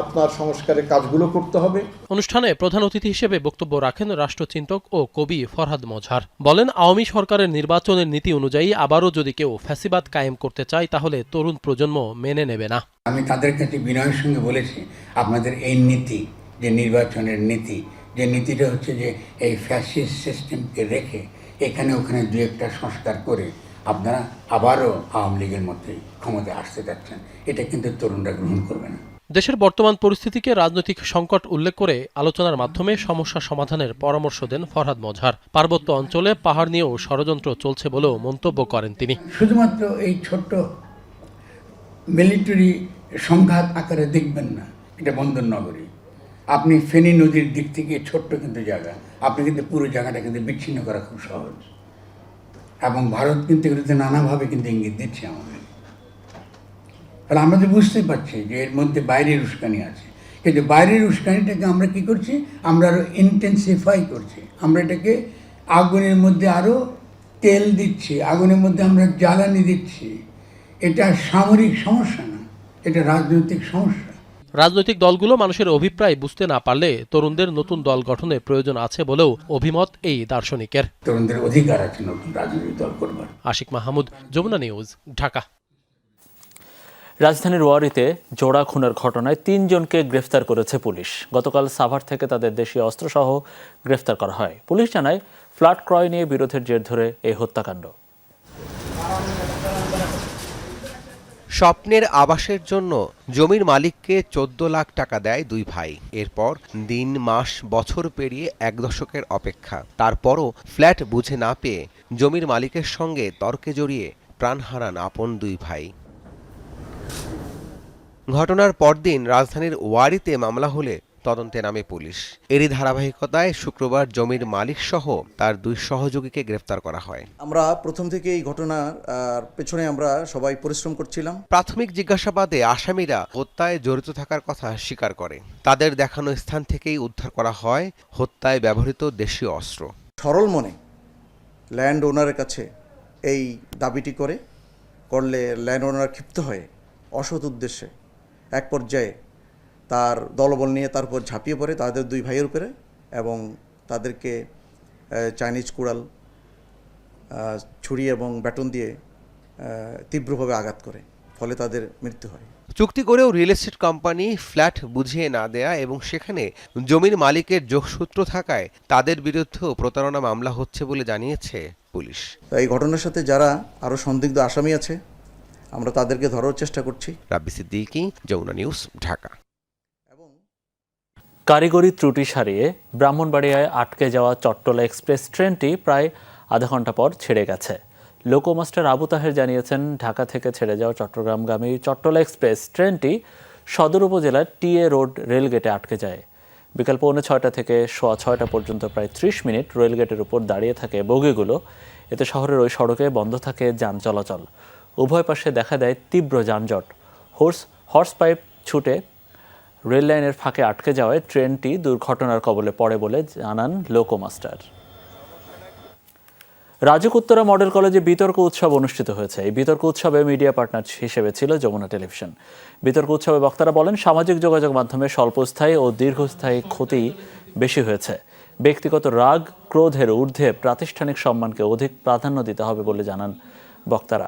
আপনার সংস্কারের কাজগুলো করতে হবে। অনুষ্ঠানে প্রধান অতিথি হিসেবে বক্তব্য রাখেন রাষ্ট্রচিন্তক ও কবি ফরহাদ মজহার। বলেন, আওয়ামী সরকারের নির্বাচনের নীতি অনুযায়ী আবারও যদি কেউ ফ্যাসিবাদ কায়েম করতে চায়, তাহলে তরুণ প্রজন্ম মেনে নেবে না। আমি তাদের কাছে বিনয়ের সঙ্গে বলেছি, আপনাদের এই নীতি, যে নির্বাচনের নীতি, যে নীতিটা হচ্ছে যে এই ফ্যাসিস্ট সিস্টেমকে রেখে এখানে ওখানে দু একটা সংস্কার করে আপনারা আবারও আওয়ামী লীগের মধ্যে ক্ষমতায় আসতে যাচ্ছেন, এটা কিন্তু তরুণরা গ্রহণ করবে না। দেশের বর্তমান পরিস্থিতিকে রাজনৈতিক সংকট উল্লেখ করে আলোচনার মাধ্যমে সমস্যা সমাধানের পরামর্শ দেন ফরহাদ মজহার। পার্বত্য অঞ্চলে পাহাড় নিয়েও ষড়যন্ত্র চলছে বলেও মন্তব্য করেন তিনি। শুধুমাত্র এই ছোট্ট মিলিটারি সংঘাত আকারে দেখবেন না, এটা বন্দর নগরী। আপনি ফেনী নদীর দিক থেকে ছোট্ট কিন্তু জায়গা, আপনি কিন্তু পুরো জায়গাটা কিন্তু বিচ্ছিন্ন করা খুব সহজ, এবং ভারত কিন্তু এগুলোতে নানাভাবে কিন্তু ইঙ্গিত দিচ্ছে আমাদের। তাহলে আমরা তো বুঝতেই পারছি যে এর মধ্যে বাইরের উস্কানি আছে, কিন্তু বাইরের উস্কানিটাকে আমরা কি করছি, আমরা আরও ইন্টেন্সিফাই করছি, আমরা এটাকে আগুনের মধ্যে আরও তেল দিচ্ছি, আগুনের মধ্যে আমরা জ্বালানি দিচ্ছি। এটা সামরিক সমস্যা না, এটা রাজনৈতিক সমস্যা। রাজনৈতিক দলগুলো মানুষের অভিপ্রায় বুঝতে না পারলে তরুণদের নতুন দল গঠনের প্রয়োজন আছে বলেও অভিমত এই দার্শনিকের। তরুণদের অধিকার আছে নতুন রাজনৈতিক দল করবার। আশিক মাহমুদ, যমুনা নিউজ, ঢাকা। রাজধানীর ওয়ারিতে জোড়া খুনের ঘটনায় 3 জনকে গ্রেফতার করেছে পুলিশ। গতকাল সাভার থেকে তাদের দেশীয় অস্ত্রসহ গ্রেফতার করা হয়। পুলিশ জানায়, ফ্ল্যাট ক্রয় নিয়ে বিরোধের জের ধরে এই হত্যাকাণ্ড। স্বপ্নের আবাসের জন্য জমির মালিককে 14 লাখ টাকা দেয় দুই ভাই। এরপর দিন, মাস, বছর পেরিয়ে 1 দশকের অপেক্ষা। তারপরও ফ্ল্যাট বুঝে না পেয়ে জমির মালিকের সঙ্গে তর্কে জড়িয়ে প্রাণ হারান আপন দুই ভাই। ঘটনার পরদিন রাজধানীর ওয়ারিতে মামলা হলে তদন্তে নামে পুলিশ। এরই ধারাবাহিকতায় শুক্রবার জমির মালিক সহ তার 2 সহযোগীকে গ্রেফতার করা হয়। আমরা প্রথম থেকে এই ঘটনার পেছনে আমরা সবাই পরিশ্রম করছিলাম। প্রাথমিক জিজ্ঞাসাবাদে আসামিরা হত্যায় জড়িত থাকার কথা স্বীকার করে। তাদের দেখানো স্থান থেকেই উদ্ধার করা হয় হত্যায় ব্যবহৃত দেশীয় অস্ত্র। সরল মনে ল্যান্ড ওনারের কাছে এই দাবিটি করলে ল্যান্ড ওনার ক্ষিপ্ত হয়ে অসৎ উদ্দেশ্যে এক পর্যায়ে তার দলবল নিয়ে তার উপর ঝাঁপিয়ে পড়ে তাদের 2 ভাইয়ের উপরে এবং তাদেরকে চাইনিজ কুড়াল, ছুরি এবং ব্যাটন দিয়ে তীব্রভাবে আঘাত করে, ফলে তাদের মৃত্যু হয়। চুক্তি করেও রিয়েল এস্টেট কোম্পানি ফ্ল্যাট বুঝিয়ে না দেয়া এবং সেখানে জমির মালিকের যোগসূত্র থাকায় তাদের বিরুদ্ধেও প্রতারণা মামলা হচ্ছে বলে জানিয়েছে পুলিশ। এই ঘটনার সাথে যারা আরও সন্দিগ্ধ আসামি আছে আমরা তাদেরকে ধরার চেষ্টা করছি। রাব্বি সিদ্দিকী, যমুনা নিউজ, ঢাকা। কারিগরি ত্রুটি সারিয়ে ব্রাহ্মণবাড়িয়ায় আটকে যাওয়া চট্টলা এক্সপ্রেস ট্রেনটি প্রায় আধা ঘন্টা পর ছেড়ে গেছে। লোকোমাস্টার আবু তাহের জানিয়েছেন, ঢাকা থেকে ছেড়ে যাওয়া চট্টগ্রামগামী চট্টলা এক্সপ্রেস ট্রেনটি সদর উপজেলার টিএ রোড রেলগেটে আটকে যায়। বিকাল 6:45 থেকে 6:15 পর্যন্ত প্রায় 30 মিনিট রেলগেটের উপর দাঁড়িয়ে থাকে বগিগুলো। এতে শহরের ওই সড়কে বন্ধ থাকে যান চলাচল। উভয় পাশে দেখা দেয় তীব্র যানজট। হর্স পাইপ ছুটে রেল লাইনের ফাঁকে আটকে যাওয়ায় ট্রেনটি দুর্ঘটনার কবলে পড়ে বলে জানান লোকোমাস্টার। রাজুক উত্তরা মডেল কলেজে বিতর্ক উৎসব অনুষ্ঠিত হয়েছে। এই বিতর্ক উৎসবে মিডিয়া পার্টনার হিসেবে ছিল যমুনা টেলিভিশন। বিতর্ক উৎসবে বক্তারা বলেন, সামাজিক যোগাযোগ মাধ্যমে স্বল্পস্থায়ী ও দীর্ঘস্থায়ী ক্ষতি বেশি হয়েছে। ব্যক্তিগত রাগ ক্রোধের ঊর্ধ্বে প্রাতিষ্ঠানিক সম্মানকে অধিক প্রাধান্য দিতে হবে বলে জানান বক্তারা।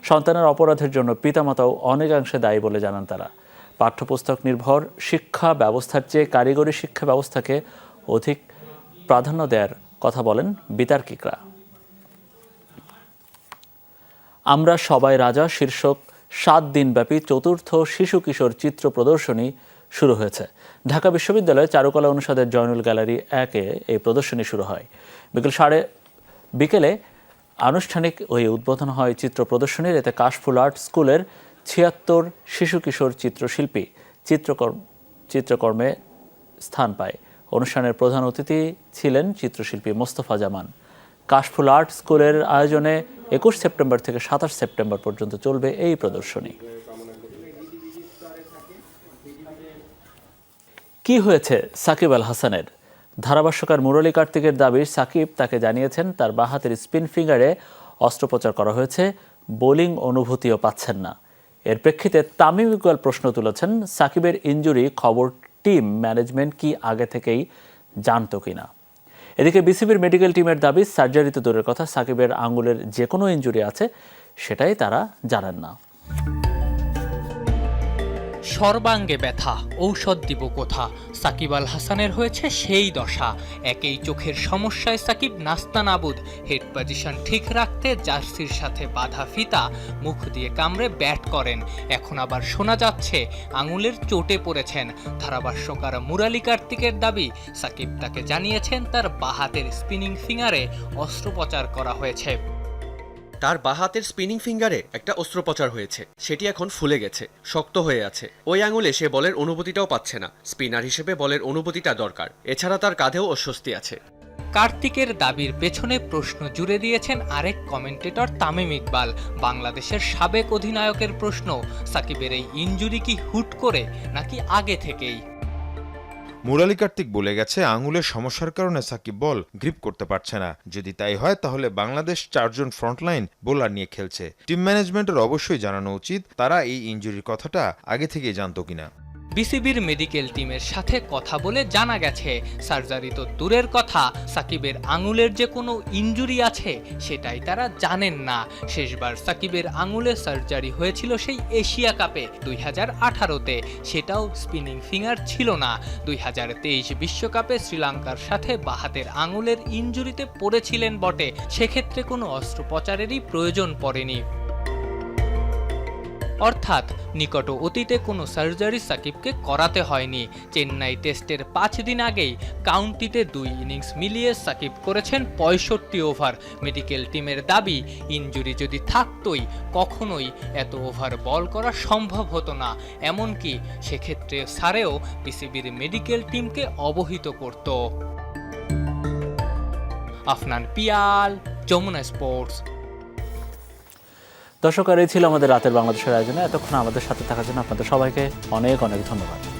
সন্তানের অপরাধের জন্য পিতামাতাও অনেকাংশে দায়ী বলে জানান তারা। পাঠ্যপুস্তক নির্ভর শিক্ষা ব্যবস্থার চেয়ে কারিগরি শিক্ষা ব্যবস্থাকে অধিক প্রাধান্য দেওয়ার কথা বলেন বিতার্কিকরা। আমরা সবাই রাজা শীর্ষক 7 দিনব্যাপী চতুর্থ শিশু কিশোর চিত্র প্রদর্শনী শুরু হয়েছে। ঢাকা বিশ্ববিদ্যালয়ে চারুকলা অনুষদের জয়নুল গ্যালারি 1-এ এই প্রদর্শনী শুরু হয়। বিকেলে আনুষ্ঠানিক ওই উদ্বোধন হয় চিত্র প্রদর্শনীর। এতে কাশফুল আর্ট স্কুলের 76 শিশু কিশোর চিত্রশিল্পী চিত্রকর্মে স্থান পায়। অনুষ্ঠানের প্রধান অতিথি ছিলেন চিত্রশিল্পী মোস্তফা জামান। কাশফুল আর্ট স্কুলের আয়োজনে 21 সেপ্টেম্বর থেকে 27 সেপ্টেম্বর পর্যন্ত চলবে এই প্রদর্শনী। কি হয়েছে সাকিব আল হাসানের? ধারাভাষ্যকার মুরলী কার্তিকের দাবি, সাকিব তাকে জানিয়েছেন তার বাঁ হাতের স্পিন ফিঙ্গারে অস্ত্রোপচার করা হয়েছে, বোলিং অনুভূতিও পাচ্ছেন না। এর প্রেক্ষিতে তামিম ইকবাল প্রশ্ন তুলেছেন, সাকিবের ইনজুরি খবর টিম ম্যানেজমেন্ট কি আগে থেকেই জানতো কিনা। এদিকে বিসিবির মেডিকেল টিমের দাবি, সার্জারি তো দূরের কথা, সাকিবের আঙ্গুলের যে কোনো ইনজুরি আছে সেটাই তারা জানেন না। সর্বাঙ্গে ব্যথা, ঔষধ দিব কোথা? সাকিব আল হাসানের হয়েছে সেই দশা। একই চোখের সমস্যায় সাকিব নাস্তানাবুদ। হেড পজিশন ঠিক রাখতে জার্সির সাথে বাঁধা ফিতা মুখ দিয়ে কামড়ে ব্যাট করেন। এখন আবার শোনা যাচ্ছে আঙুলের চোটে পড়েছেন। ধারাভাষ্যকার মুরালী কার্তিকের দাবি, সাকিব তাকে জানিয়েছেন তার বাঁ হাতের স্পিনিং ফিঙ্গারে অস্ত্রোপচার করা হয়েছে। তার বাঁ হাতের স্পিনিং ফিঙ্গারে একটা অস্ত্রোপচার হয়েছে, সেটি এখন ফুলে গেছে, শক্ত হয়ে আছে। ওই আঙুলে সে বলের অনুভূতিটাও পাচ্ছে না। স্পিনার হিসেবে বলের অনুভূতিটা দরকার। এছাড়া তার কাঁধেও অস্বস্তি আছে। কার্তিকের দাবির পেছনে প্রশ্ন জুড়ে দিয়েছেন আরেক কমেন্টেটর তামিম ইকবাল। বাংলাদেশের সাবেক অধিনায়কের প্রশ্ন, সাকিবের এই ইনজুরি কি হুট করে নাকি আগে থেকেই? মুরালী কার্তিক বলে গেছে, আঙুলের সমস্যার কারণে সাকিব বল গ্রিপ করতে পারছে না। যদি তাই হয় তাহলে বাংলাদেশ 4 জন ফ্রন্টলাইন বোলার নিয়ে খেলছে। টিম ম্যানেজমেন্টের অবশ্যই জানানো উচিত তারা এই ইনজুরির কথাটা আগে থেকেই জানতো কিনা। বিসিবির মেডিকেল টিমের সাথে কথা বলে জানা গেছে, সার্জারি তো দূরের কথা, সাকিবের আঙুলের যে কোনো ইনজুরি আছে সেটাই তারা জানেন না। শেষবার সাকিবের আঙুলে সার্জারি হয়েছিল সেই এশিয়া কাপে 2018-তে, সেটাও স্পিনিং ফিঙ্গার ছিল না। 2023 বিশ্বকাপে শ্রীলঙ্কার সাথে বাঁ হাতের আঙুলের ইনজুরিতে পড়েছিলেন বটে, সেক্ষেত্রে কোনো অস্ত্রোপচারেরই প্রয়োজন পড়েনি। অর্থাৎ নিকট অতীতে কোনো সার্জারি সাকিবকে করাতে হয়নি। চেন্নাই টেস্টের 5 দিন আগেই কাউন্টিতে 2 ইনিংস মিলিয়ে সাকিব করেছেন 65 ওভার। মেডিকেল টিমের দাবি, ইনজুরি যদি থাকতোই কখনোই এত ওভার বল করা সম্ভব হতো না, এমনকি সেক্ষেত্রে স্যারেও পিসিবির মেডিকেল টিমকে অবহিত করত। আফনান পিয়াল, যমুনা স্পোর্টস। দর্শক, এই ছিল আমাদের রাতের বাংলাদেশের আয়োজনে। এতক্ষণ আমাদের সাথে থাকার জন্য আপনাদের সবাইকে অনেক অনেক ধন্যবাদ।